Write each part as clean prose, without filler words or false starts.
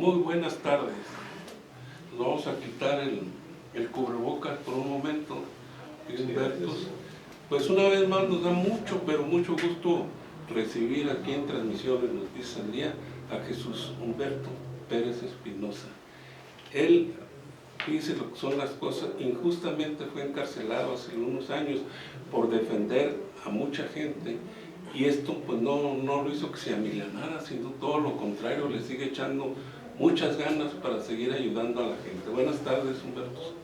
Muy buenas tardes. Nos vamos a quitar el cubrebocas por un momento, Humbertos. Pues una vez más nos da mucho, pero mucho gusto recibir aquí en Transmisiones Noticias al Día a Jesús Humberto Pérez Espinosa. Él, fíjense lo que son las cosas, injustamente fue encarcelado hace unos años por defender a mucha gente, y esto pues no lo hizo que se amilanara, sino todo lo contrario, le sigue echando muchas ganas para seguir ayudando a la gente. Buenas tardes, Humberto.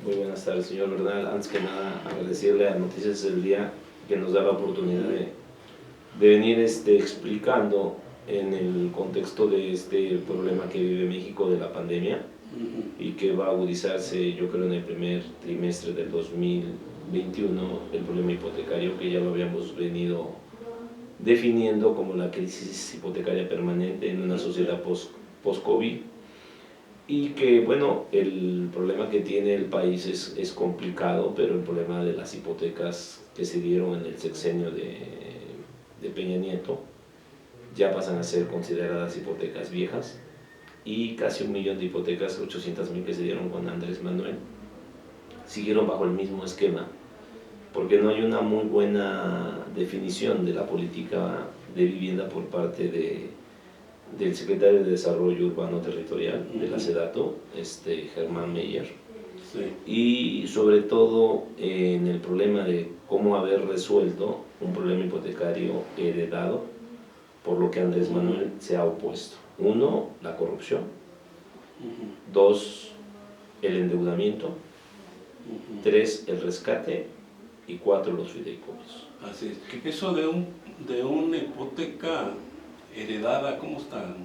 Muy buenas tardes, señor Bernal. Antes que nada, agradecerle a Noticias del Día que nos da la oportunidad de venir explicando en el contexto de este problema que vive México de la pandemia y que va a agudizarse, yo creo, en el primer trimestre del 2021, el problema hipotecario, que ya lo habíamos venido definiendo como la crisis hipotecaria permanente en una sociedad post-COVID. Y que, bueno, el problema que tiene el país es complicado, pero el problema de las hipotecas que se dieron en el sexenio de Peña Nieto ya pasan a ser consideradas hipotecas viejas, y casi 1 millón de hipotecas, 800,000 que se dieron con Andrés Manuel, siguieron bajo el mismo esquema, porque no hay una muy buena definición de la política de vivienda por parte del secretario de Desarrollo Urbano Territorial de la SEDATU, Germán Meyer, sí. Y sobre todo en el problema de cómo haber resuelto un problema hipotecario heredado, por lo que Andrés Manuel se ha opuesto. 1, la corrupción. 2, el endeudamiento. 3, el rescate. Y 4, los fideicomisos. Así es. Eso de una hipoteca heredada, ¿cómo está?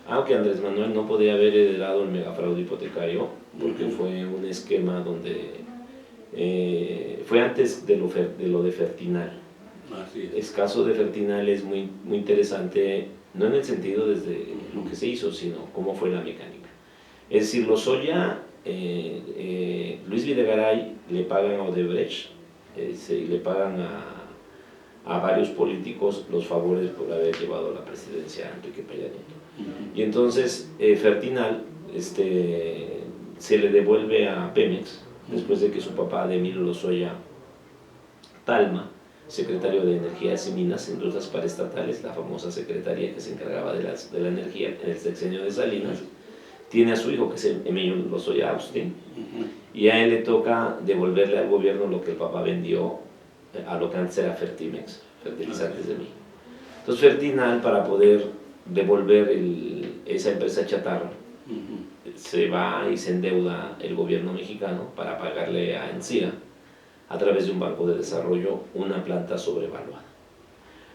Aunque Andrés Manuel no podía haber heredado el megafraude hipotecario, porque fue un esquema donde fue antes de lo de Fertinal. Así es. El caso de Fertinal es muy interesante, no en el sentido desde lo que se hizo, sino cómo fue la mecánica. Es decir, Lozoya, Luis Videgaray le pagan a Odebrecht, y le pagan a varios políticos los favores por haber llevado a la presidencia a Enrique Peña Nieto. Y entonces Fertinal se le devuelve a Pemex después de que su papá, de Emilio Lozoya Talma, secretario de Energías y Minas, Industrias Paraestatales, la famosa secretaría que se encargaba de la energía en el sexenio de Salinas, tiene a su hijo, que es Emilio Lozoya Austin, y a él le toca devolverle al gobierno lo que el papá vendió a lo que antes era Fertimex, Fertilizantes de México. Entonces Fertinal, para poder devolver esa empresa chatarra, se va y se endeuda el gobierno mexicano para pagarle a Encira, a través de un banco de desarrollo, una planta sobrevaluada.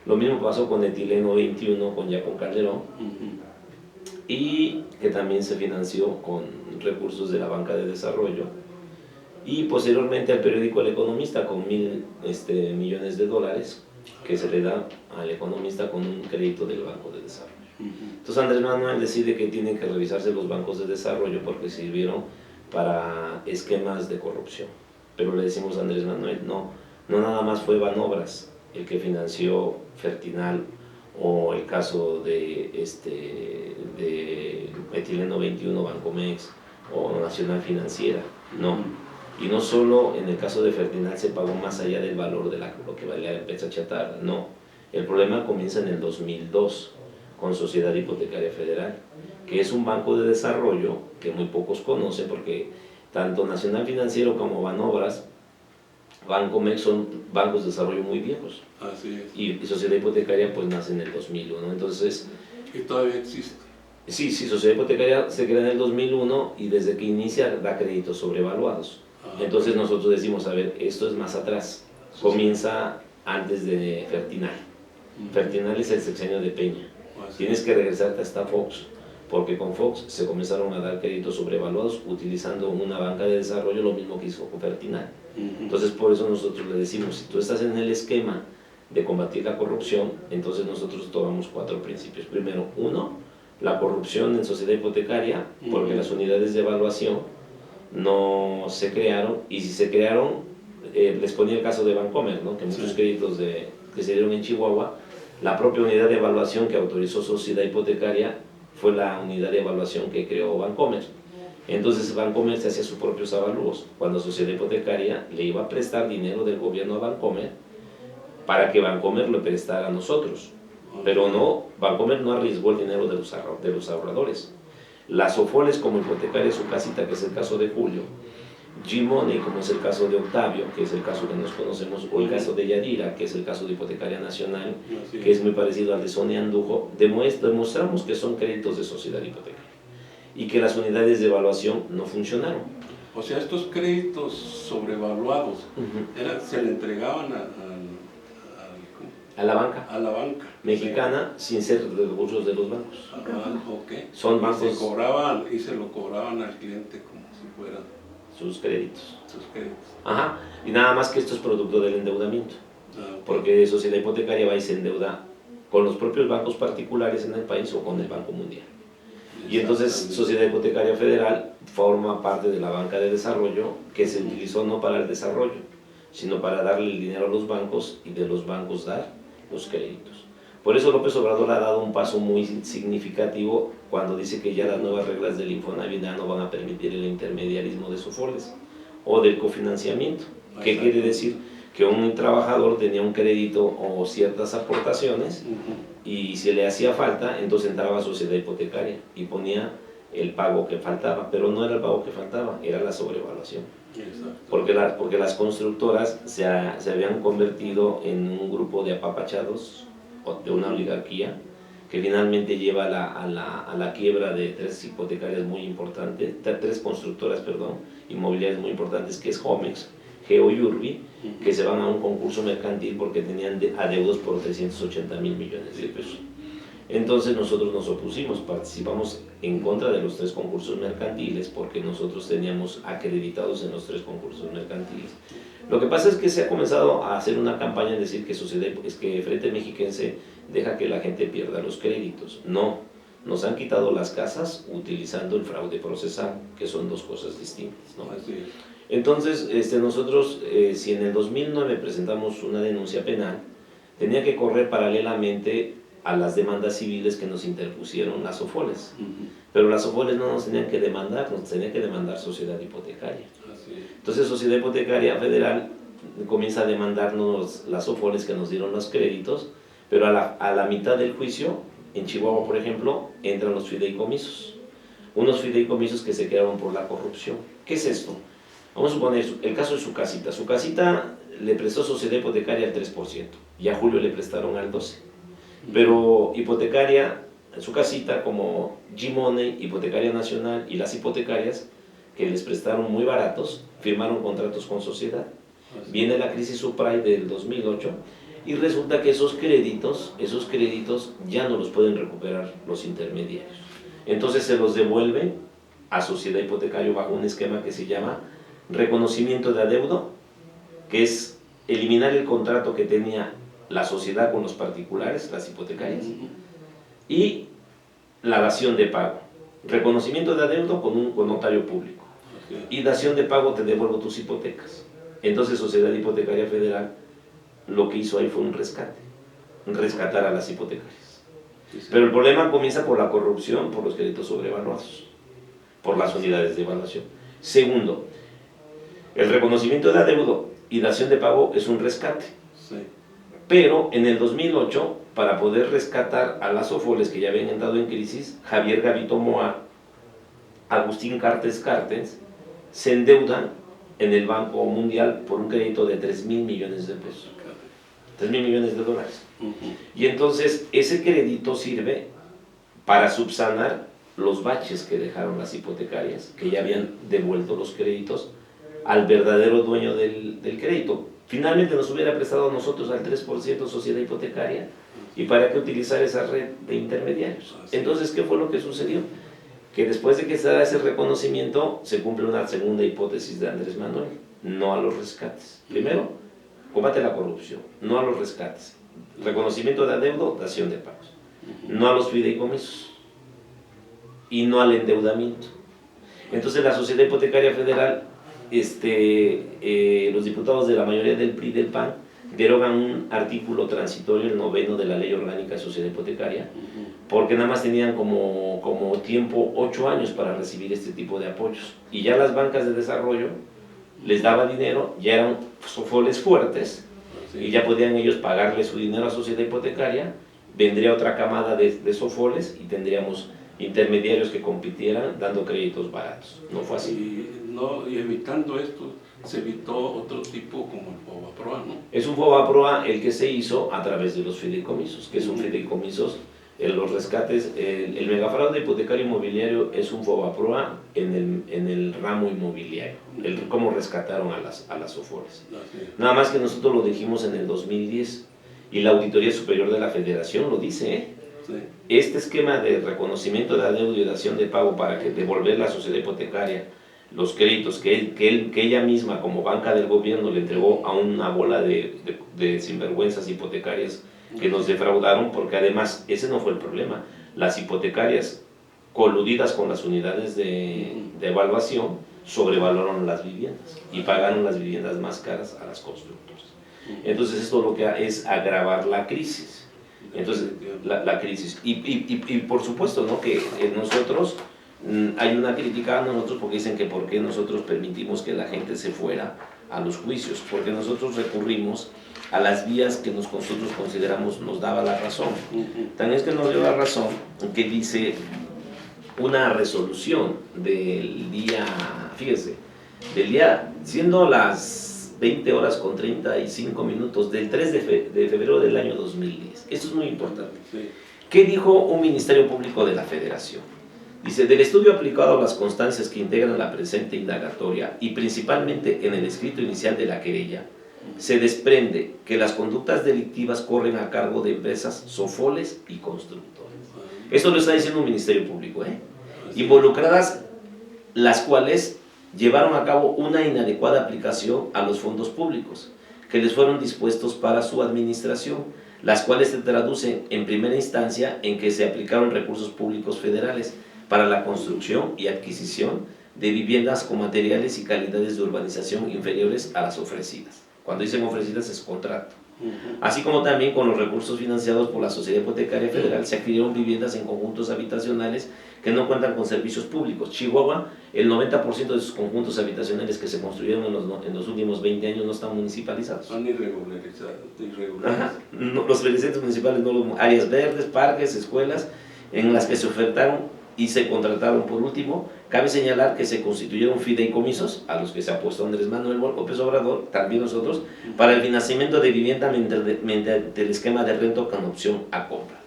Lo mismo pasó con Etileno 21, con Calderón, y que también se financió con recursos de la banca de desarrollo, y posteriormente al periódico El Economista con 1,000 millones de dólares que se le da al Economista con un crédito del Banco de Desarrollo. Entonces Andrés Manuel decide que tienen que revisarse los bancos de desarrollo porque sirvieron para esquemas de corrupción. Pero le decimos a Andrés Manuel, no nada más fue Banobras el que financió Fertinal, o el caso de Etileno 21, Bancomex, o Nacional Financiera, no. Y no solo en el caso de Fertinal se pagó más allá del valor de lo que valía la empresa chatarra, no. El problema comienza en el 2002 con Sociedad Hipotecaria Federal, que es un banco de desarrollo que muy pocos conocen, porque tanto Nacional Financiero como Banobras, Bancomex, son bancos de desarrollo muy viejos. Así es. Y Sociedad Hipotecaria pues nace en el 2001, entonces... ¿Y todavía existe? Sí, Sociedad Hipotecaria se crea en el 2001 y desde que inicia da créditos sobrevaluados. Entonces nosotros decimos, a ver, esto es más atrás, comienza antes de Fertinal. Fertinal es el sexenio de Peña. Tienes que regresarte hasta Fox, porque con Fox se comenzaron a dar créditos sobrevaluados utilizando una banca de desarrollo, lo mismo que hizo con Fertinal. Entonces por eso nosotros le decimos, si tú estás en el esquema de combatir la corrupción, entonces nosotros tomamos 4 principios. Primero, 1, la corrupción en sociedad hipotecaria, porque las unidades de evaluación no se crearon, y si se crearon, les ponía el caso de Bancomer, ¿no? Que muchos créditos que se dieron en Chihuahua, la propia unidad de evaluación que autorizó sociedad hipotecaria fue la unidad de evaluación que creó Bancomer. Entonces Bancomer se hacía sus propios avalúos. Cuando Sociedad Hipotecaria le iba a prestar dinero del gobierno a Bancomer para que Bancomer lo prestara a nosotros. Pero no, Bancomer no arriesgó el dinero de los ahorradores. Las Sofoles como Hipotecaria Su Casita, que es el caso de Julio, G-Money, como es el caso de Octavio, que es el caso que nos conocemos, o el caso de Yadira, que es el caso de Hipotecaria Nacional, que es muy parecido al de Sonia Andujo, demostramos que son créditos de sociedad hipotecaria y que las unidades de evaluación no funcionaron. O sea, estos créditos sobrevaluados se le entregaban a la banca a la banca mexicana, sin ser recursos de los bancos. Okay. Son bancos. Y se lo cobraban al cliente como si fueran sus créditos. Ajá. Y nada más que esto es producto del endeudamiento. Okay. Porque Sociedad Hipotecaria va y se endeuda con los propios bancos particulares en el país o con el Banco Mundial. Y entonces Sociedad Hipotecaria Federal forma parte de la banca de desarrollo, que se utilizó no para el desarrollo, sino para darle el dinero a los bancos y de los bancos dar los créditos. Por eso López Obrador ha dado un paso muy significativo cuando dice que ya las nuevas reglas del Infonavit no van a permitir el intermediarismo de Sofoles o del cofinanciamiento. ¿Qué quiere decir? Que un trabajador tenía un crédito o ciertas aportaciones y si le hacía falta, entonces entraba a Sociedad Hipotecaria y ponía el pago que faltaba, pero no era el pago que faltaba, era la sobrevaluación. Porque las constructoras se habían convertido en un grupo de apapachados de una oligarquía que finalmente lleva a la quiebra de tres constructoras inmobiliarias muy importantes, que es Homex, Geo y Urbi, que se van a un concurso mercantil porque tenían adeudos por 380,000 millones de pesos. Entonces nosotros nos opusimos, participamos en contra de los 3 concursos mercantiles porque nosotros teníamos acreditados en los 3 concursos mercantiles. Lo que pasa es que se ha comenzado a hacer una campaña en decir que Frente Mexiquense deja que la gente pierda los créditos. No, nos han quitado las casas utilizando el fraude procesal, que son 2 cosas distintas, ¿no? Entonces, nosotros, si en el 2009 presentamos una denuncia penal, tenía que correr paralelamente a las demandas civiles que nos interpusieron las Sofoles. Pero las Sofoles no nos tenían que demandar, nos tenía que demandar Sociedad Hipotecaria. Entonces Sociedad Hipotecaria Federal comienza a demandarnos las Sofoles que nos dieron los créditos, pero a la mitad del juicio, en Chihuahua por ejemplo, entran los fideicomisos. Unos fideicomisos que se crearon por la corrupción. ¿Qué es esto? Vamos a suponer el caso de Su Casita. Su Casita le prestó Sociedad Hipotecaria al 3%, y a Julio le prestaron al 12%. Pero Hipotecaria, Su Casita, como G-Money, Hipotecaria Nacional y las hipotecarias, que les prestaron muy baratos, firmaron contratos con Sociedad. Viene la crisis subprime del 2008 y resulta que esos créditos ya no los pueden recuperar los intermediarios. Entonces se los devuelven a Sociedad Hipotecaria bajo un esquema que se llama reconocimiento de adeudo, que es eliminar el contrato que tenía la sociedad con los particulares, las hipotecarias, y la dación de pago. Reconocimiento de adeudo con notario público. Y dación de pago, te devuelvo tus hipotecas. Entonces Sociedad Hipotecaria Federal lo que hizo ahí fue un rescate, rescatar a las hipotecarias. Pero el problema comienza por la corrupción, por los créditos sobrevaluados, por las unidades de evaluación. Segundo, el reconocimiento de adeudo y dación de pago es un rescate. Pero en el 2008, para poder rescatar a las Sofoles que ya habían entrado en crisis, Javier Gavito Moa, Agustín Cartes se endeudan en el Banco Mundial por un crédito de 3,000 millones de pesos, 3,000 millones de dólares. Y entonces ese crédito sirve para subsanar los baches que dejaron las hipotecarias, que ya habían devuelto los créditos al verdadero dueño del crédito. Finalmente nos hubiera prestado a nosotros al 3% Sociedad Hipotecaria, ¿y para qué utilizar esa red de intermediarios? Entonces, ¿qué fue lo que sucedió? Que después de que se da ese reconocimiento, se cumple una segunda hipótesis de Andrés Manuel: no a los rescates. Primero, combate la corrupción, no a los rescates. Reconocimiento de adeudo, dación de pagos. No a los fideicomisos y no al endeudamiento. Entonces la Sociedad Hipotecaria Federal, los diputados de la mayoría del PRI y del PAN derogan un artículo transitorio, el 9º de la Ley Orgánica de Sociedad Hipotecaria, porque nada más tenían como tiempo 8 años para recibir este tipo de apoyos. Y ya las bancas de desarrollo les daba dinero, ya eran sofoles fuertes, y ya podían ellos pagarle su dinero a Sociedad Hipotecaria, vendría otra camada de sofoles y tendríamos intermediarios que compitieran dando créditos baratos. No fue así. Y evitando esto, se evitó otro tipo como el FOBAPROA, ¿no? Es un FOBAPROA el que se hizo a través de los fideicomisos, que son fideicomisos, los rescates, el megafraude hipotecario inmobiliario es un FOBAPROA en el ramo inmobiliario, cómo rescataron a las sofoles. Nada más que nosotros lo dijimos en el 2010 y la Auditoría Superior de la Federación lo dice, ¿eh? Sí. Este esquema de reconocimiento de adeudo y dación de pago para que devolver la sociedad hipotecaria los créditos que ella misma como banca del gobierno le entregó a una bola de sinvergüenzas hipotecarias que nos defraudaron, porque además ese no fue el problema. Las hipotecarias coludidas con las unidades de evaluación sobrevaloraron las viviendas y pagaron las viviendas más caras a las constructoras. Entonces esto lo que es agravar la crisis. Entonces la crisis y por supuesto, ¿no?, que nosotros hay una crítica a nosotros porque dicen que por qué nosotros permitimos que la gente se fuera a los juicios, porque nosotros recurrimos a las vías que nosotros consideramos nos daba la razón. Tan es que nos dio la razón que dice una resolución del día, fíjese, siendo las 20:35 del 3 de febrero del año 2010. Esto es muy importante. ¿Qué dijo un Ministerio Público de la Federación? Dice, del estudio aplicado a las constancias que integran la presente indagatoria y principalmente en el escrito inicial de la querella, se desprende que las conductas delictivas corren a cargo de empresas sofoles y constructores. Esto lo está diciendo un Ministerio Público, involucradas las cuales llevaron a cabo una inadecuada aplicación a los fondos públicos que les fueron dispuestos para su administración, las cuales se traducen en primera instancia en que se aplicaron recursos públicos federales para la construcción y adquisición de viviendas con materiales y calidades de urbanización inferiores a las ofrecidas. Cuando dicen ofrecidas es contrato. Así como también con los recursos financiados por la Sociedad Hipotecaria Federal se adquirieron viviendas en conjuntos habitacionales que no cuentan con servicios públicos. Chihuahua, el 90% de sus conjuntos habitacionales que se construyeron en los últimos 20 años no están municipalizados. Están irregularizados. No, los centros municipales, no, áreas verdes, parques, escuelas, en las que se ofertaron y se contrataron. Por último, cabe señalar que se constituyeron fideicomisos, a los que se apostó Andrés Manuel López Obrador, también nosotros, para el financiamiento de vivienda mediante el esquema de renta con opción a compra,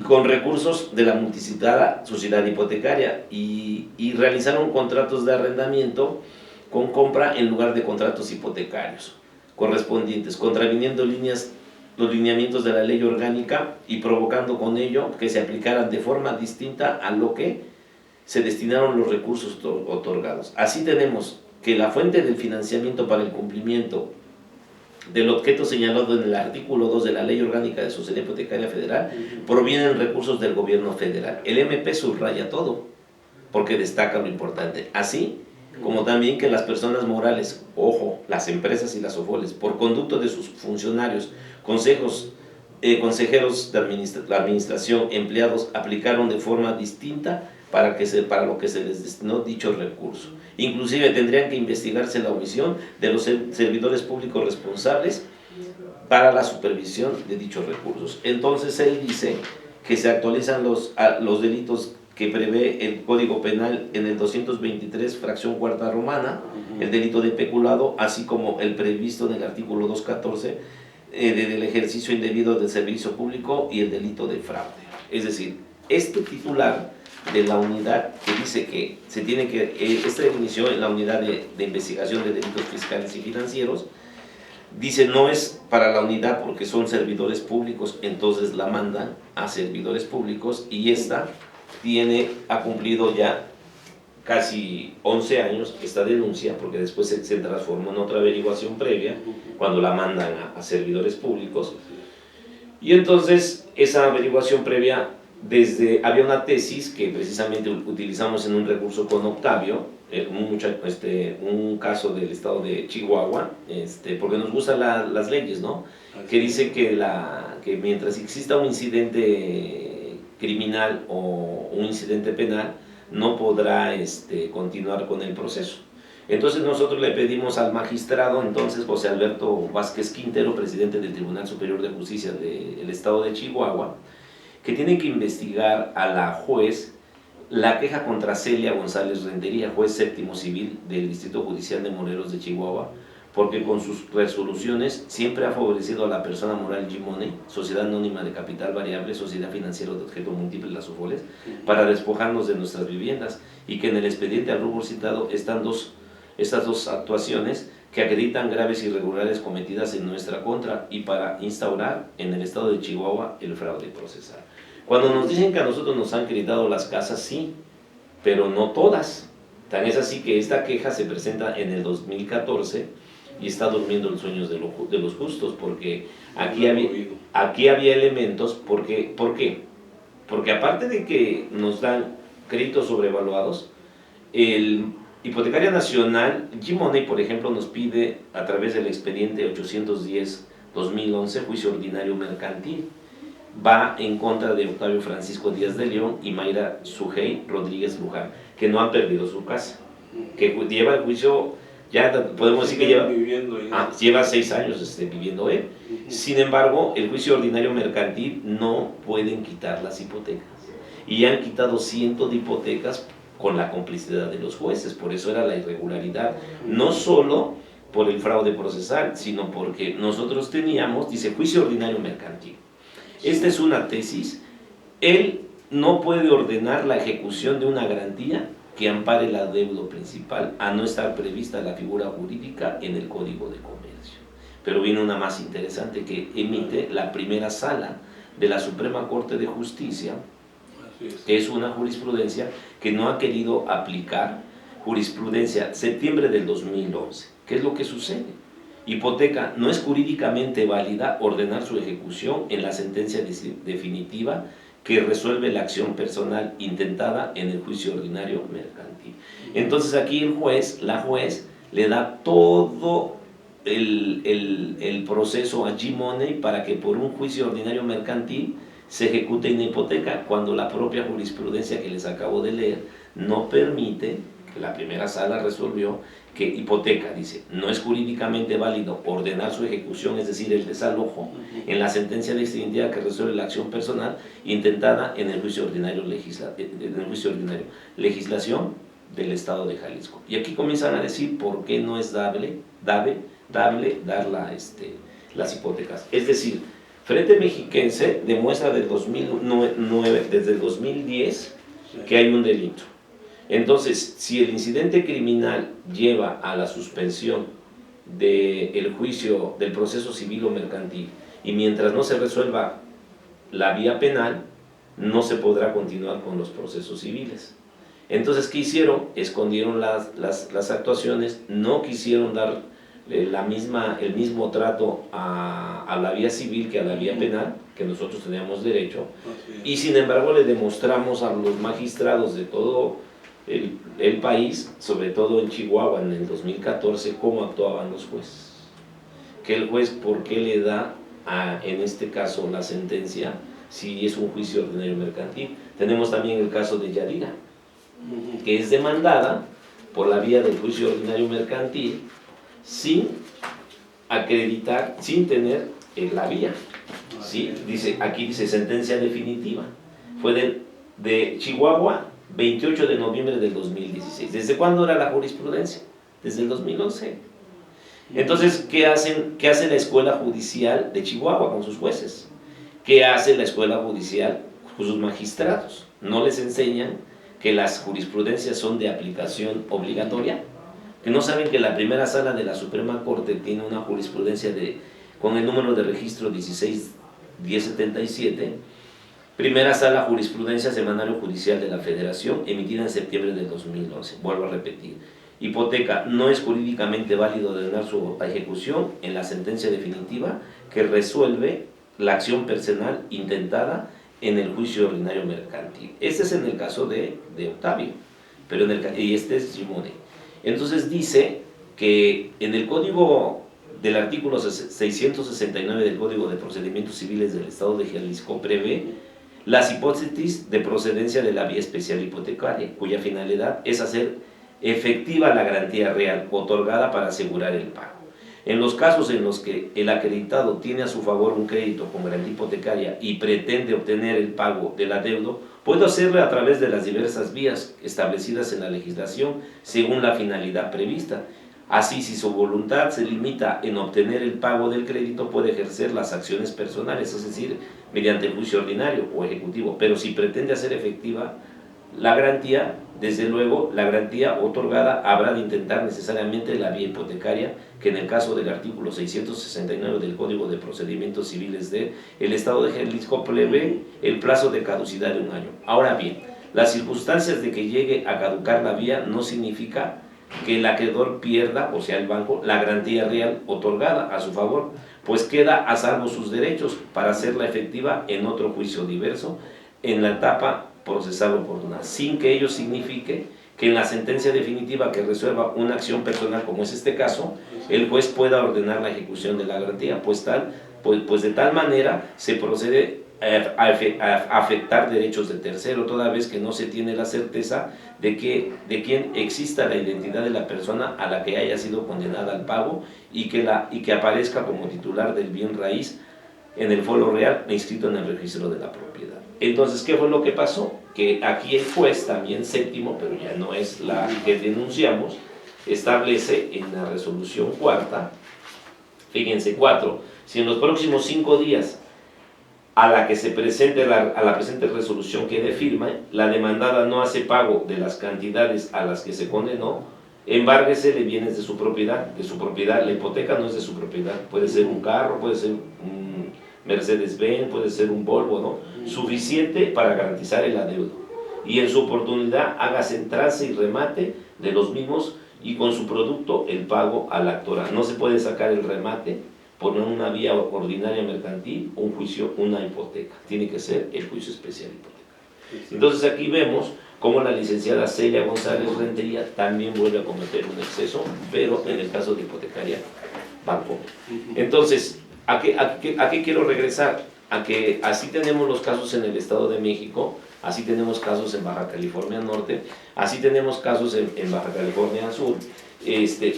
con recursos de la multicitada sociedad hipotecaria, y realizaron contratos de arrendamiento con compra en lugar de contratos hipotecarios correspondientes, contraviniendo los lineamientos de la ley orgánica y provocando con ello que se aplicaran de forma distinta a lo que se destinaron los recursos otorgados. Así tenemos que la fuente del financiamiento para el cumplimiento del objeto señalado en el artículo 2 de la Ley Orgánica de Sociedad Hipotecaria Federal provienen recursos del gobierno federal. El MP subraya todo porque destaca lo importante. Así como también que las personas morales, ojo, las empresas y las sofoles, por conducto de sus funcionarios, consejeros de la administración, empleados, aplicaron de forma distinta para lo que se les destinó dicho recurso. Inclusive tendrían que investigarse la omisión de los servidores públicos responsables para la supervisión de dichos recursos. Entonces él dice que se actualizan los delitos que prevé el Código Penal en el 223, fracción cuarta romana, el delito de peculado, así como el previsto en el artículo 214 del ejercicio indebido del servicio público y el delito de fraude. Es decir, este titular de la unidad que dice que se tiene que, esta definición en la unidad de investigación de delitos fiscales y financieros, dice no es para la unidad porque son servidores públicos, entonces la mandan a servidores públicos, y esta ha cumplido ya casi 11 años esta denuncia, porque después se transformó en otra averiguación previa cuando la mandan a servidores públicos. Y entonces esa averiguación previa, había una tesis que precisamente utilizamos en un recurso con Octavio, un caso del estado de Chihuahua, porque nos gustan las leyes, ¿no? Que dice que mientras exista un incidente criminal o un incidente penal, no podrá continuar con el proceso. Entonces nosotros le pedimos al magistrado, entonces José Alberto Vázquez Quintero, presidente del Tribunal Superior de Justicia del Estado de Chihuahua, que tiene que investigar a la juez la queja contra Celia González Rentería, juez séptimo civil del Distrito Judicial de Morelos de Chihuahua, porque con sus resoluciones siempre ha favorecido a la persona moral Gimone, Sociedad Anónima de Capital Variable, Sociedad Financiera de Objeto Múltiple, las UFOLES, para despojarnos de nuestras viviendas, y que en el expediente al rubro citado están estas dos actuaciones que acreditan graves irregularidades cometidas en nuestra contra y para instaurar en el estado de Chihuahua el fraude procesal. Cuando nos dicen que a nosotros nos han acreditado las casas, sí, pero no todas. Tan es así que esta queja se presenta en el 2014 y está durmiendo los sueños de los justos, porque aquí había elementos. ¿Por qué? Porque aparte de que nos dan créditos sobrevaluados, el Hipotecaria Nacional, G-Money, por ejemplo, nos pide a través del expediente 810-2011, juicio ordinario mercantil, va en contra de Octavio Francisco Díaz de León y Mayra Sujei Rodríguez Luján, que no han perdido su casa, que lleva el juicio, ya podemos decir que lleva 6 años viviendo él. Sin embargo, el juicio ordinario mercantil no pueden quitar las hipotecas, y han quitado cientos de hipotecas con la complicidad de los jueces. Por eso era la irregularidad, no solo por el fraude procesal, sino porque nosotros teníamos, dice, juicio ordinario mercantil. Esta es una tesis. Él no puede ordenar la ejecución de una garantía que ampare el adeudo principal, a no estar prevista la figura jurídica en el Código de Comercio. Pero viene una más interesante que emite la primera sala de la Suprema Corte de Justicia, que es una jurisprudencia que no ha querido aplicar jurisprudencia septiembre del 2011. ¿Qué es lo que sucede? Hipoteca no es jurídicamente válida ordenar su ejecución en la sentencia definitiva que resuelve la acción personal intentada en el juicio ordinario mercantil. Entonces aquí la juez le da todo el proceso a G-Money para que por un juicio ordinario mercantil se ejecute una hipoteca, cuando la propia jurisprudencia que les acabo de leer no permite, que la primera sala resolvió, que hipoteca, dice, no es jurídicamente válido ordenar su ejecución, es decir, el desalojo, en la sentencia definitiva que resuelve la acción personal intentada en el juicio ordinario, legislación del Estado de Jalisco. Y aquí comienzan a decir por qué no es dable dar las hipotecas. Es decir, Frente Mexiquense demuestra desde el 2010 que hay un delito. Entonces, si el incidente criminal lleva a la suspensión del juicio, del proceso civil o mercantil, y mientras no se resuelva la vía penal, no se podrá continuar con los procesos civiles. Entonces, ¿qué hicieron? Escondieron las actuaciones, no quisieron dar el mismo trato a la vía civil que a la vía penal, que nosotros teníamos derecho, y sin embargo le demostramos a los magistrados de todo el país, sobre todo en Chihuahua en el 2014, cómo actuaban los jueces. Que el juez, ¿por qué le da en este caso la sentencia si es un juicio ordinario mercantil? Tenemos también el caso de Yadira, que es demandada por la vía del juicio ordinario mercantil sin acreditar, sin tener la vía. ¿Sí? Aquí dice sentencia definitiva. Fue de Chihuahua, 28 de noviembre del 2016. ¿Desde cuándo era la jurisprudencia? Desde el 2011. Entonces, ¿qué hace la Escuela Judicial de Chihuahua con sus jueces? ¿Qué hace la Escuela Judicial con sus magistrados? ¿No les enseñan que las jurisprudencias son de aplicación obligatoria? ¿Que no saben que la primera sala de la Suprema Corte tiene una jurisprudencia con el número de registro 16-1077? Primera sala, jurisprudencia, Semanario Judicial de la Federación, emitida en septiembre del 2011. Vuelvo a repetir. Hipoteca, no es jurídicamente válido ordenar su ejecución en la sentencia definitiva que resuelve la acción personal intentada en el juicio ordinario mercantil. Este es en el caso de Octavio, y este es Gimone. Entonces dice que en el código del artículo 669 del Código de Procedimientos Civiles del Estado de Jalisco prevé las hipótesis de procedencia de la vía especial hipotecaria, cuya finalidad es hacer efectiva la garantía real otorgada para asegurar el pago. En los casos en los que el acreditado tiene a su favor un crédito con garantía hipotecaria y pretende obtener el pago del adeudo, puede hacerlo a través de las diversas vías establecidas en la legislación según la finalidad prevista. Así, si su voluntad se limita en obtener el pago del crédito, puede ejercer las acciones personales, es decir, mediante el juicio ordinario o ejecutivo. Pero si pretende hacer efectiva la garantía, desde luego, la garantía otorgada habrá de intentar necesariamente la vía hipotecaria, que en el caso del artículo 669 del Código de Procedimientos Civiles del Estado de Jalisco prevé el plazo de caducidad de 1 año. Ahora bien, las circunstancias de que llegue a caducar la vía no significa que el acreedor pierda, o sea el banco, la garantía real otorgada a su favor, pues queda a salvo sus derechos para hacerla efectiva en otro juicio diverso en la etapa procesal oportuna, sin que ello signifique que en la sentencia definitiva que resuelva una acción personal, como es este caso, el juez pueda ordenar la ejecución de la garantía, pues de tal manera se procede a afectar derechos de tercero, toda vez que no se tiene la certeza de quién exista la identidad de la persona a la que haya sido condenada al pago y que aparezca como titular del bien raíz en el foro real inscrito en el registro de la propiedad. Entonces, ¿qué fue lo que pasó? Que aquí el juez, también séptimo, pero ya no es la que denunciamos, establece en la resolución cuarta, fíjense, 4, si en los próximos 5 días a la que se presente a la presente resolución quede firme, la demandada no hace pago de las cantidades a las que se condenó, embárguese de bienes de su propiedad. La hipoteca no es de su propiedad, puede ser un carro, puede ser un Mercedes-Benz, puede ser un Volvo, ¿no? Suficiente para garantizar el adeudo. Y en su oportunidad hágase entrance y remate de los mismos y con su producto el pago al actor. No se puede sacar el remate por una vía ordinaria mercantil, un juicio, una hipoteca. Tiene que ser el juicio especial hipotecario. Entonces aquí vemos cómo la licenciada Celia González Rentería también vuelve a cometer un exceso, pero en el caso de hipotecaria banco. Entonces, ¿a qué quiero regresar? A que así tenemos los casos en el Estado de México, así tenemos casos en Baja California Norte, así tenemos casos en Baja California Sur,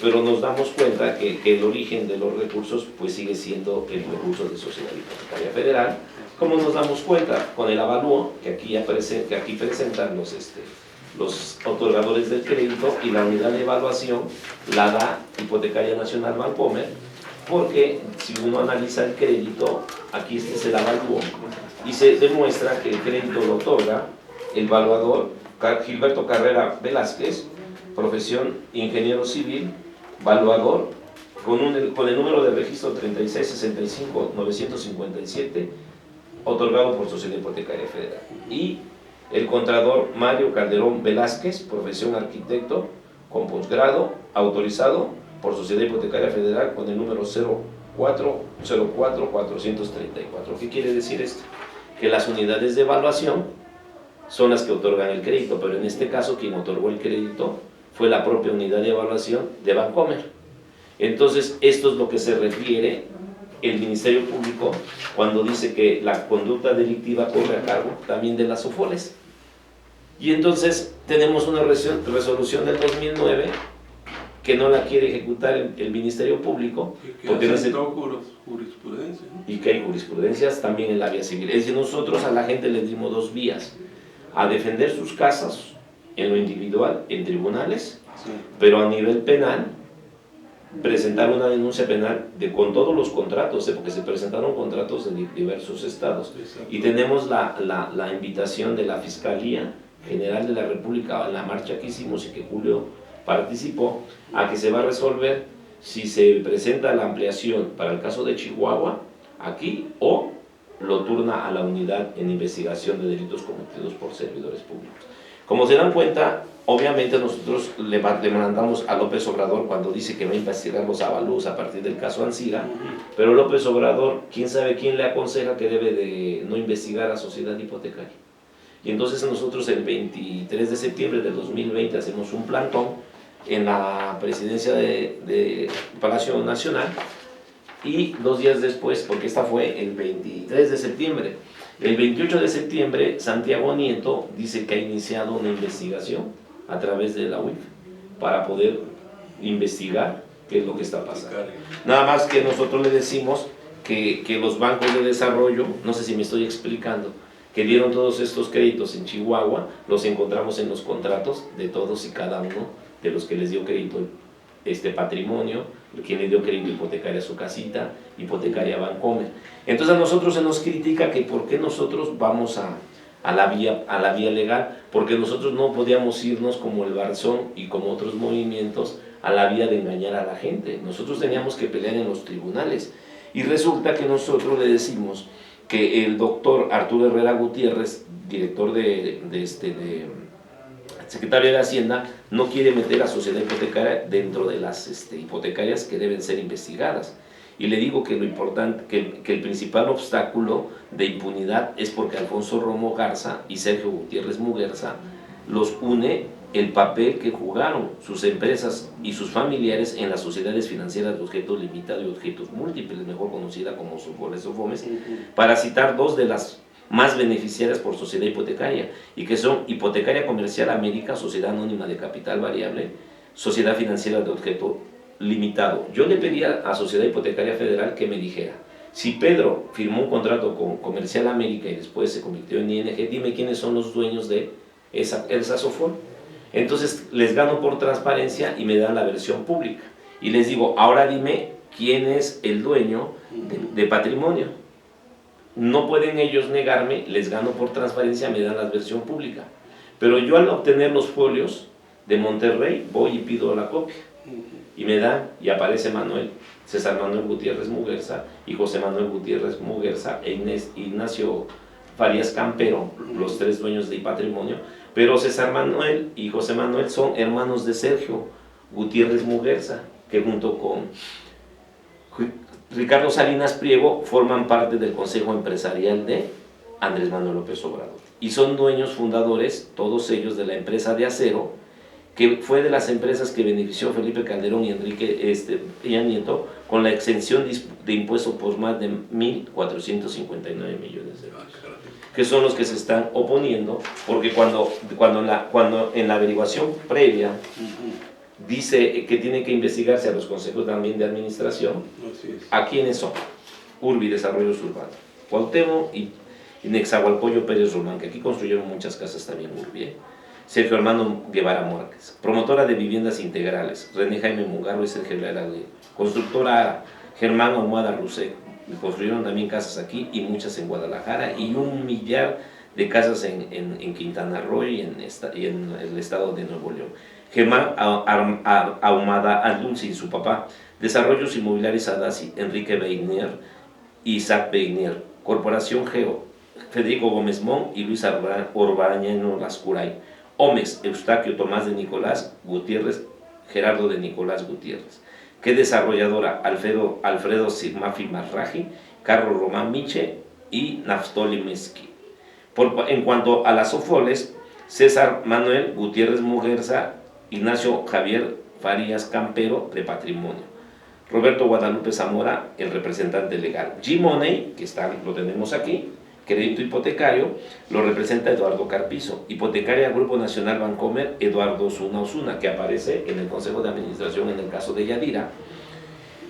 pero nos damos cuenta que el origen de los recursos pues sigue siendo el recurso de Sociedad Hipotecaria Federal, como nos damos cuenta con el avalúo que aquí presentan los otorgadores del crédito, y la unidad de evaluación la da Hipotecaria Nacional Bancomer, porque si uno analiza el crédito, aquí este es el avalúo, y se demuestra que el crédito lo otorga el evaluador Gilberto Carrera Velázquez, profesión ingeniero civil, evaluador, con el número de registro 3665-957, otorgado por Sociedad Hipotecaria Federal, y el contador Mario Calderón Velázquez, profesión arquitecto, con posgrado, autorizado por Sociedad Hipotecaria Federal con el número 0404-434. ¿Qué quiere decir esto? Que las unidades de evaluación son las que otorgan el crédito, pero en este caso quien otorgó el crédito fue la propia unidad de evaluación de Bancomer. Entonces, esto es lo que se refiere el Ministerio Público cuando dice que la conducta delictiva corre a cargo también de las UFOLES. Y entonces tenemos una resolución del 2009 que no la quiere ejecutar el Ministerio Público, porque no jurisprudencia, ¿no? Y que hay jurisprudencias también en la vía civil. Es decir, nosotros a la gente les dimos 2 vías: a defender sus casas en lo individual, en tribunales, sí, pero a nivel penal, presentar una denuncia penal con todos los contratos, porque se presentaron contratos de diversos estados. Exacto. Y tenemos la invitación de la Fiscalía General de la República en la marcha que hicimos y que Julio participó, a que se va a resolver si se presenta la ampliación para el caso de Chihuahua aquí, o lo turna a la unidad en investigación de delitos cometidos por servidores públicos. Como se dan cuenta, obviamente nosotros le mandamos a López Obrador cuando dice que va a investigar los avalúos a partir del caso Ancira, pero López Obrador, quién sabe quién le aconseja que debe de no investigar a Sociedad Hipotecaria. Y entonces nosotros el 23 de septiembre de 2020 hacemos un plantón en la presidencia de Palacio Nacional, y 2 días después, porque esta fue el 23 de septiembre, El 28 de septiembre, Santiago Nieto dice que ha iniciado una investigación a través de la UIF para poder investigar qué es lo que está pasando. Nada más que nosotros le decimos que los bancos de desarrollo, no sé si me estoy explicando, que dieron todos estos créditos en Chihuahua, los encontramos en los contratos de todos y cada uno de los que les dio crédito patrimonio, quien le dio crédito hipotecaria a su casita, hipotecaria a Bancomer. Entonces a nosotros se nos critica que por qué nosotros vamos a la vía legal, porque nosotros no podíamos irnos como el Barzón y como otros movimientos a la vía de engañar a la gente. Nosotros teníamos que pelear en los tribunales y resulta que nosotros le decimos que el doctor Arturo Herrera Gutiérrez, director de secretario de Hacienda, no quiere meter a sociedad hipotecaria dentro de las hipotecarias que deben ser investigadas. Y le digo que lo importante, que el principal obstáculo de impunidad es porque Alfonso Romo Garza y Sergio Gutiérrez Muguerza los une el papel que jugaron sus empresas y sus familiares en las sociedades financieras de objetos limitados y objetos múltiples, mejor conocida como Sofoles o Fomes, para citar dos de las más beneficiarias por sociedad hipotecaria, y que son Hipotecaria Comercial América, Sociedad Anónima de Capital Variable, Sociedad Financiera de Objeto Limitado. Yo le pedía a Sociedad Hipotecaria Federal que me dijera, si Pedro firmó un contrato con Comercial América y después se convirtió en ING, dime quiénes son los dueños de esa Sofol. Entonces les gano por transparencia y me dan la versión pública. Y les digo, ahora dime quién es el dueño de patrimonio. No pueden ellos negarme, les gano por transparencia, me dan la versión pública. Pero yo al obtener los folios de Monterrey, voy y pido la copia. Y me dan, y aparece César Manuel Gutiérrez Muguerza y José Manuel Gutiérrez Muguerza e Ignacio Farías Campero, los tres dueños de patrimonio. Pero César Manuel y José Manuel son hermanos de Sergio Gutiérrez Muguerza, que junto con Ricardo Salinas Pliego forman parte del Consejo Empresarial de Andrés Manuel López Obrador. Y son dueños fundadores, todos ellos, de la empresa de acero, que fue de las empresas que benefició Felipe Calderón y Enrique Peña Nieto con la exención de impuestos por más de 1.459 millones de euros, que son los que se están oponiendo, porque cuando en la averiguación previa dice que tiene que investigarse a los consejos también de administración, ¿a quiénes son? Urbi Desarrollos Urbanos, Cuauhtémoc y Nexahualcoyo Pérez Román, que aquí construyeron muchas casas también Urbi, Sergio Hermano Guevara Márquez, promotora de viviendas integrales, René Jaime Mungarro y Sergio Lara Ley, constructora Ara, Germán Ahumada Rusek, construyeron también casas aquí y muchas en Guadalajara y 1 millar de casas en Quintana Roo y en el estado de Nuevo León. Germán Ahumada Aldunzi y su papá, Desarrollos Inmobiliarios Adasi, Enrique Beignier y Isaac Beignier, Corporación Geo, Federico Gómez Mon y Luis Orbañano Lascuray, Omex, Eustaquio Tomás de Nicolás Gutiérrez, Gerardo de Nicolás Gutiérrez, que desarrolladora Alfredo Sigmafi Marraji, Carlos Román Miche y Naftoli Meski. En cuanto a las Sofoles, César Manuel Gutiérrez Muguerza, Ignacio Javier Farías Campero, de Patrimonio, Roberto Guadalupe Zamora, el representante legal, G-Money, que lo tenemos aquí, crédito hipotecario, lo representa Eduardo Carpizo, hipotecaria Grupo Nacional Bancomer, Eduardo Osuna, que aparece en el Consejo de Administración en el caso de Yadira,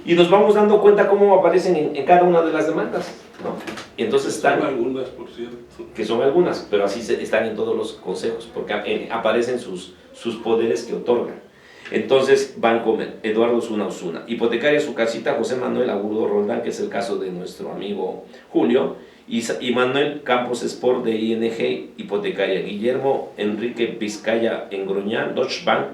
y nos vamos dando cuenta cómo aparecen en cada una de las demandas, ¿no? Entonces están son algunas, por cierto, que son algunas, pero así están en todos los consejos, porque aparecen sus poderes que otorgan. Entonces, Bancomer, Eduardo Osuna, hipotecaria Su Casita, José Manuel Agudo Roldán, que es el caso de nuestro amigo Julio, y Manuel Campos Sport de ING, hipotecaria Guillermo Enrique Vizcaya Engroñán, Deutsche Bank,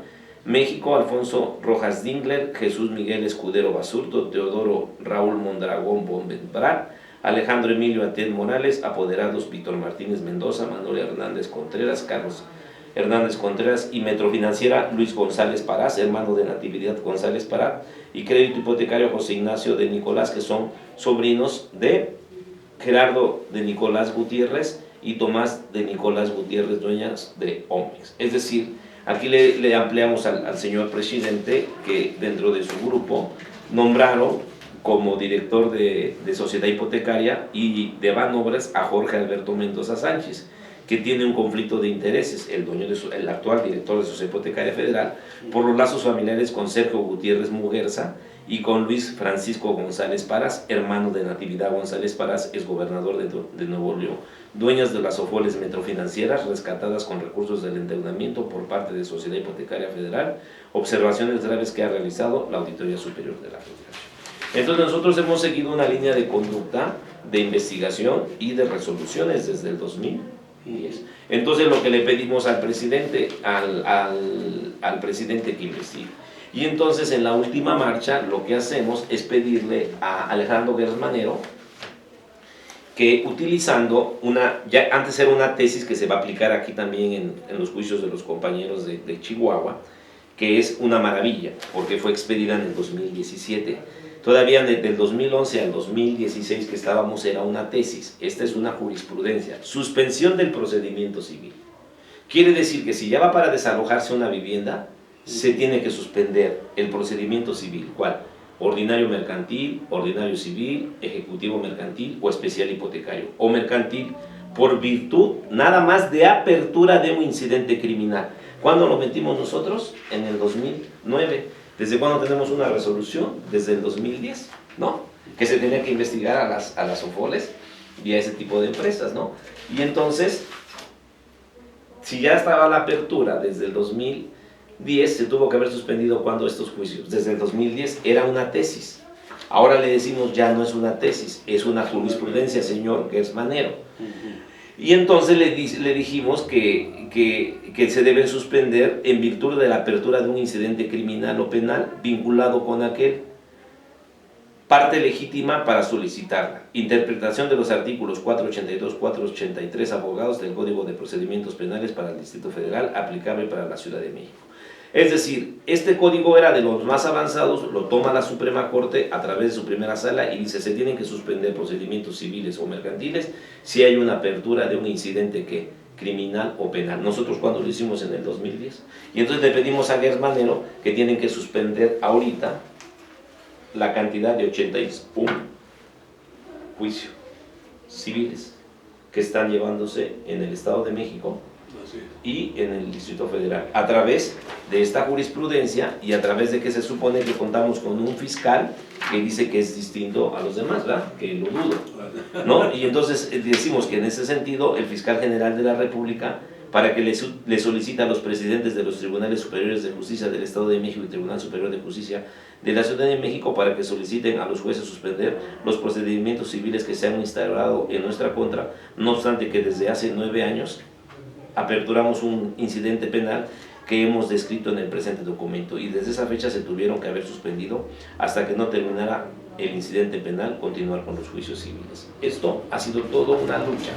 México, Alfonso Rojas Dingler, Jesús Miguel Escudero Basurto, Teodoro Raúl Mondragón Bombenbrat, Alejandro Emilio Atel Morales, apoderados Víctor Martínez Mendoza, Manuel Hernández Contreras, Carlos Hernández Contreras y Metrofinanciera Luis González Parás, hermano de Natividad González Parás, y crédito hipotecario José Ignacio de Nicolás, que son sobrinos de Gerardo de Nicolás Gutiérrez y Tomás de Nicolás Gutiérrez, dueñas de Omex. Es decir, aquí le ampliamos al señor presidente que dentro de su grupo nombraron como director de Sociedad Hipotecaria, y de Banobras a Jorge Alberto Mendoza Sánchez, que tiene un conflicto de intereses, el actual director de Sociedad Hipotecaria Federal, por los lazos familiares con Sergio Gutiérrez Muguerza y con Luis Francisco González Parás, hermano de Natividad González Parás, exgobernador de Nuevo León, dueñas de las Ofoles Metrofinancieras rescatadas con recursos del endeudamiento por parte de Sociedad Hipotecaria Federal, observaciones graves que ha realizado la Auditoría Superior de la Federación. Entonces nosotros hemos seguido una línea de conducta, de investigación y de resoluciones desde el 2010. Entonces lo que le pedimos al presidente, al presidente que investigue. Y entonces en la última marcha lo que hacemos es pedirle a Alejandro Gersmanero que, utilizando ya antes era una tesis que se va a aplicar aquí también en los juicios de los compañeros de Chihuahua, que es una maravilla, porque fue expedida en el 2017. Todavía del 2011 al 2016 que estábamos era una tesis. Esta es una jurisprudencia. Suspensión del procedimiento civil. Quiere decir que si ya va para desalojarse una vivienda, se tiene que suspender el procedimiento civil. ¿Cuál? Ordinario mercantil, ordinario civil, ejecutivo mercantil o especial hipotecario. O mercantil por virtud nada más de apertura de un incidente criminal. ¿Cuándo lo metimos nosotros? En el 2009. ¿Desde cuándo tenemos una resolución? Desde el 2010, ¿no? Que se tenía que investigar a las Ofoles y a ese tipo de empresas, ¿no? Y entonces, si ya estaba la apertura desde el 2010, se tuvo que haber suspendido cuando estos juicios. Desde el 2010 era una tesis. Ahora le decimos ya no es una tesis, es una jurisprudencia, señor Gersmanero. Y entonces le dijimos que se deben suspender en virtud de la apertura de un incidente criminal o penal vinculado con aquel. Parte legítima para solicitarla. Interpretación de los artículos 482, 483 abogados del Código de Procedimientos Penales para el Distrito Federal, aplicable para la Ciudad de México. Es decir, este código era de los más avanzados, lo toma la Suprema Corte a través de su primera sala y dice: se tienen que suspender procedimientos civiles o mercantiles si hay una apertura de un incidente criminal o penal. Nosotros cuando lo hicimos en el 2010. Y entonces le pedimos a Gersmanero que tienen que suspender ahorita la cantidad de 81 juicios civiles que están llevándose en el Estado de México y en el Distrito Federal, a través de esta jurisprudencia y a través de que se supone que contamos con un fiscal que dice que es distinto a los demás, ¿verdad? Que lo dudo, ¿no? Y entonces decimos que en ese sentido el fiscal general de la República, para que le solicita a los presidentes de los Tribunales Superiores de Justicia del Estado de México y Tribunal Superior de Justicia de la Ciudad de México, para que soliciten a los jueces suspender los procedimientos civiles que se han instaurado en nuestra contra, no obstante que desde hace 9 años aperturamos un incidente penal que hemos descrito en el presente documento, y desde esa fecha se tuvieron que haber suspendido hasta que no terminara el incidente penal, continuar con los juicios civiles. Esto ha sido todo una lucha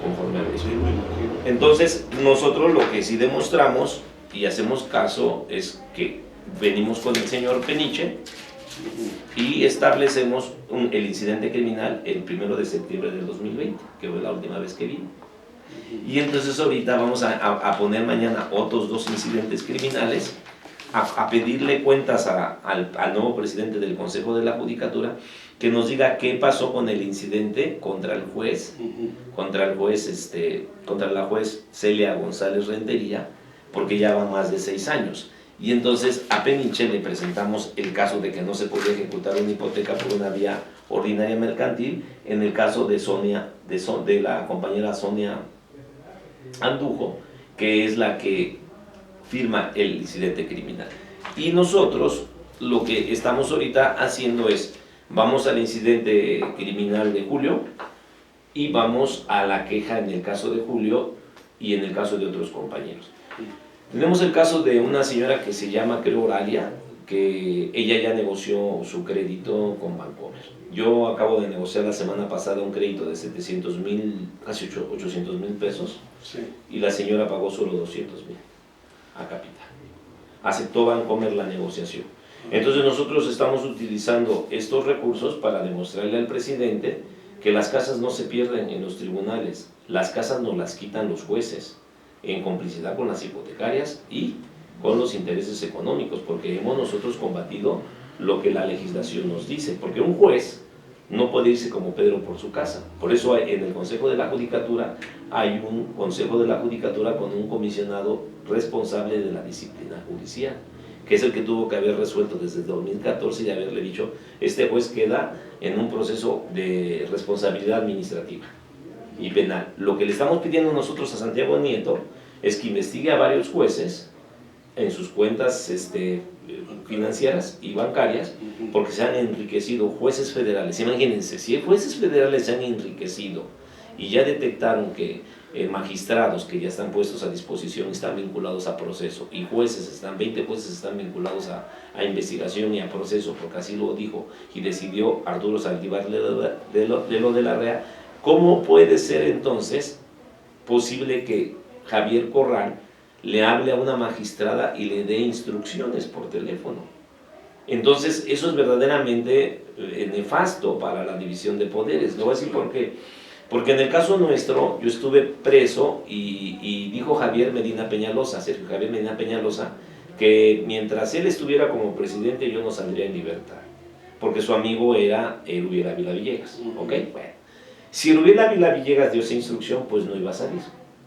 conforme a eso. Entonces nosotros lo que sí demostramos y hacemos caso es que venimos con el señor Peniche y establecemos el incidente criminal el 1 de septiembre del 2020, que fue la última vez que vino. Y entonces ahorita vamos a poner mañana otros 2 incidentes criminales, a pedirle cuentas al nuevo presidente del Consejo de la Judicatura, que nos diga qué pasó con el incidente contra la juez Celia González Rentería, porque ya van más de 6 años. Y entonces a Peniche le presentamos el caso de que no se podía ejecutar una hipoteca por una vía ordinaria mercantil, en el caso de Sonia, de la compañera Sonia Andujo, que es la que firma el incidente criminal. Y nosotros lo que estamos ahorita haciendo es, vamos al incidente criminal de Julio y vamos a la queja en el caso de Julio y en el caso de otros compañeros. Tenemos el caso de una señora que se llama, creo, Oralia, que ella ya negoció su crédito con Bancomer. Yo acabo de negociar la semana pasada un crédito de 700,000, casi 800,000 pesos, sí, y la señora pagó solo 200,000 a capital. Aceptó Bancomer la negociación. Entonces nosotros estamos utilizando estos recursos para demostrarle al presidente que las casas no se pierden en los tribunales, las casas nos las quitan los jueces, en complicidad con las hipotecarias y con los intereses económicos, porque hemos nosotros combatido lo que la legislación nos dice, porque un juez no puede irse como Pedro por su casa. Por eso en el Consejo de la Judicatura hay un Consejo de la Judicatura con un comisionado responsable de la disciplina judicial, que es el que tuvo que haber resuelto desde 2014 y haberle dicho, este juez queda en un proceso de responsabilidad administrativa y penal. Lo que le estamos pidiendo nosotros a Santiago Nieto es que investigue a varios jueces en sus cuentas financieras y bancarias, porque se han enriquecido jueces federales. Imagínense, si jueces federales se han enriquecido y ya detectaron que magistrados que ya están puestos a disposición están vinculados a proceso, y jueces 20 jueces están vinculados a investigación y a proceso, porque así lo dijo y decidió Arturo Saldívar de la Rea, ¿cómo puede ser entonces posible que Javier Corral le hable a una magistrada y le dé instrucciones por teléfono? Entonces eso es verdaderamente nefasto para la división de poderes. Lo voy a decir por qué. Porque en el caso nuestro yo estuve preso y dijo Javier Medina Peñalosa, Sergio Javier Medina Peñalosa, que mientras él estuviera como presidente yo no saldría en libertad, porque su amigo era Erubiel Ávila Villegas. ¿Ok? Bueno, si Erubiel Ávila Villegas dio esa instrucción, pues no iba a salir.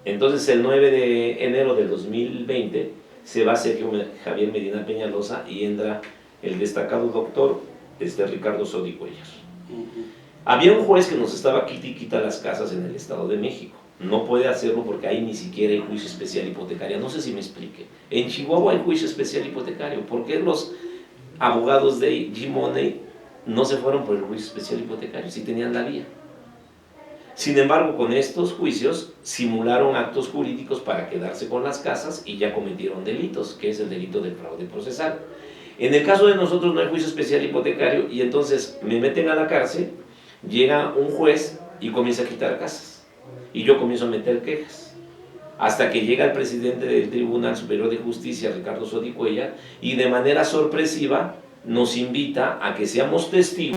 Entonces el 9 de enero del 2020 se va Sergio Javier Medina Peñalosa y entra el destacado doctor Ricardo Sodi Cuellar. Había un juez que nos estaba quita las casas en el Estado de México. No puede hacerlo porque ahí ni siquiera hay juicio especial hipotecario. No sé si me explique. En Chihuahua hay juicio especial hipotecario. ¿Por qué los abogados de G-Money no se fueron por el juicio especial hipotecario si tenían la vía? Sin embargo, con estos juicios simularon actos jurídicos para quedarse con las casas y ya cometieron delitos, que es el delito del fraude procesal. En el caso de nosotros no hay juicio especial hipotecario y entonces me meten a la cárcel, llega un juez y comienza a quitar casas y yo comienzo a meter quejas hasta que llega el presidente del Tribunal Superior de Justicia, Ricardo Sodi Cuellar, y de manera sorpresiva nos invita a que seamos testigos